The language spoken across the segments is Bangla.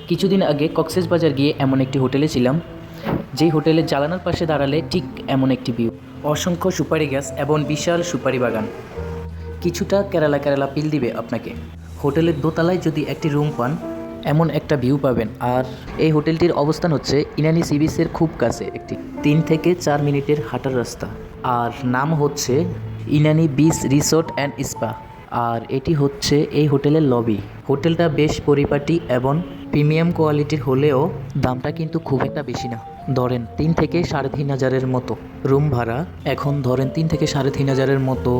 কিছুদিন আগে কক্সবাজার গিয়ে এমন একটি হোটেলে ছিলাম, যেই হোটেলের জানালার পাশে দাঁড়ালে ঠিক এমন একটি ভিউ, অসংখ্য সুপারি গাছ এবং বিশাল সুপারি বাগান। কিছুটা কেরালা কেরালা ফিল দিবে আপনাকে। হোটেলের দোতলায় যদি একটি রুম পান, এমন একটা ভিউ পাবেন। আর এই হোটেলটির অবস্থান হচ্ছে ইনানি সি বিচের খুব কাছে, একটি 3 থেকে 4 মিনিটের হাঁটার রাস্তা। আর নাম হচ্ছে Inani beach resort and spa. আর এটি হচ্ছে এই হোটেলের লবি। হোটেলটা বেশ পরিপাটি এবং প্রিমিয়াম কোয়ালিটির হলেও দামটা কিন্তু খুব একটা বেশি না। ধরেন 3 থেকে 3,500-এর মতো রুম ভাড়া। এখন ধরেন 3 থেকে 3,500-এর মতো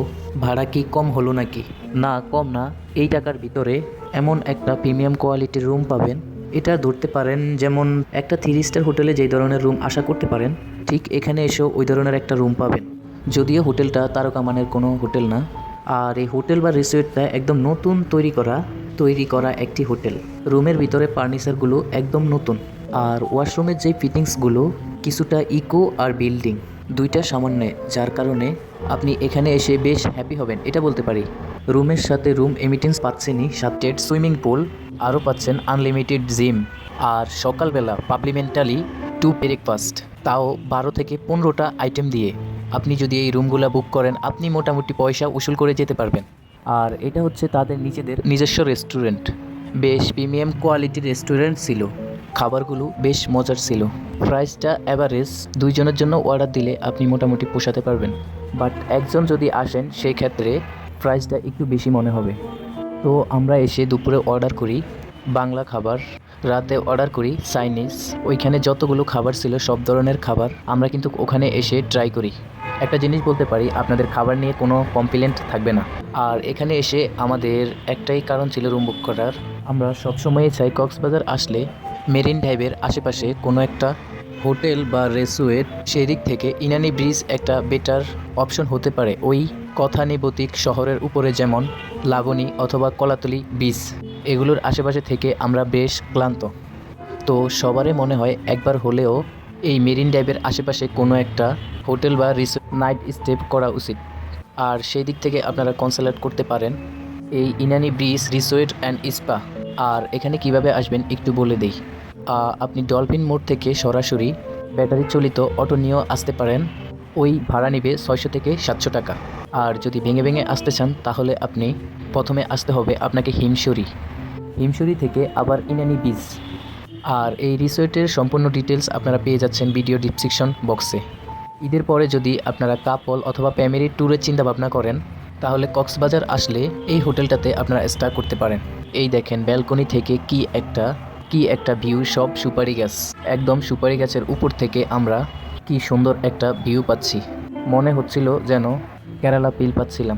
ভাড়া কি কম হলো নাকি? না, কম না। এই টাকার ভিতরে এমন একটা প্রিমিয়াম কোয়ালিটির রুম পাবেন, এটা ধরতে পারেন যেমন একটা 3 স্টার হোটেলে যেই ধরনের রুম আশা করতে পারেন, ঠিক এখানে এসেও ওই ধরনের একটা রুম পাবেন। যদিও হোটেলটা তারকা মানের কোনো হোটেল না। আর এই হোটেল বা রিসোর্টটা একদম নতুন তৈরি করা একটি হোটেল। রুমের ভিতরে ফার্নিচারগুলো একদম নতুন। আর ওয়াশরুমের যে ফিটিংসগুলো কিছুটা ইকো আর বিল্ডিং দুইটা সামান্যে, যার কারণে আপনি এখানে এসে বেশ হ্যাপি হবেন, এটা বলতে পারি। রুমের সাথে রুম এমিটেন্স পাচ্ছেনই, সাথে সুইমিং পুল, আরও পাচ্ছেন আনলিমিটেড জিম। আর সকালবেলা পাবলিমেন্টালি 2 ব্রেকফাস্ট, তাও 12 থেকে 15টা আইটেম দিয়ে। আপনি যদি এই রুমগুলো বুক করেন, আপনি মোটামুটি পয়সা উসুল করে যেতে পারবেন। আর এটা হচ্ছে তাদের নিজস্ব রেস্টুরেন্ট। বেশ প্রিমিয়াম কোয়ালিটির রেস্টুরেন্ট ছিল, খাবারগুলো বেশ মজার ছিল। প্রাইসটা অ্যাভারেজ, 2 জনের জন্য অর্ডার দিলে আপনি মোটামুটি পোষাতে পারবেন। বাট একজন যদি আসেন, সেই ক্ষেত্রে প্রাইসটা একটু বেশি মনে হবে। তো আমরা এসে দুপুরে অর্ডার করি বাংলা খাবার, রাতে অর্ডার করি চাইনিজ। ওইখানে যতগুলো খাবার ছিল সব ধরনের খাবার আমরা কিন্তু ওখানে এসে ট্রাই করি। একটা জিনিস বলতে পারি, আপনাদের খাবার নিয়ে কোনো কমপ্লেন্ট থাকবে না। আর এখানে এসে আমাদের একটাই কারণ ছিল রুম বুক করার। আমরা সবসময়ই চাই কক্সবাজার আসলে মেরিন ড্রাইভের আশেপাশে কোনো একটা হোটেল বা রেস্টুরেন্ট, সেই দিক থেকে ইনানি ব্রিজ একটা বেটার অপশন হতে পারে। ওই কথানিবতিক শহরের উপরে যেমন লাবণী অথবা কলাতলি বিচ, এগুলোর আশেপাশে থেকে আমরা বেশ ক্লান্ত। তো সবারই মনে হয় একবার হলেও এই মেরিন ড্রাইভের আশেপাশে কোনো একটা হোটেল বা রিসোর্ট নাইট স্টে করা উচিত। আর সেই দিক থেকে আপনারা কনসাল্ট করতে পারেন এই Inani bridge resort and spa. আর এখানে কিভাবে আসবেন একটু বলে দেই। আপনি ডলফিন মোড় থেকে সরাসরি ব্যাটারি চালিত অটো নিয়েও আসতে পারেন। ওই ভাড়া নেবে 600 থেকে 700 টাকা। আর যদি ভেঙে ভেঙে আসতে চান, তাহলে আপনি প্রথমে আসতে হবে আপনাকে হিমশরি থেকে আবার ইনানি বিচ। আর এই রিসোর্টের সম্পূর্ণ ডিটেলস আপনারা পেয়ে যাচ্ছেন ভিডিও ডিসক্রিপশন বক্সে। ঈদের পরে যদি আপনারা কাপল অথবা ফ্যামিলি ট্যুরের চিন্তা ভাবনা করেন, তাহলে কক্সবাজার আসলে এই হোটেলটাতে আপনারা স্টে করতে পারেন। এই দেখেন ব্যালকনি থেকে কি একটা ভিউ, সব সুপারি গাছ। একদম সুপারি গাছের উপর থেকে আমরা কি সুন্দর একটা ভিউ পাচ্ছি, মনে হচ্ছিল যেন কেরালা ফিল পাচ্ছিলাম।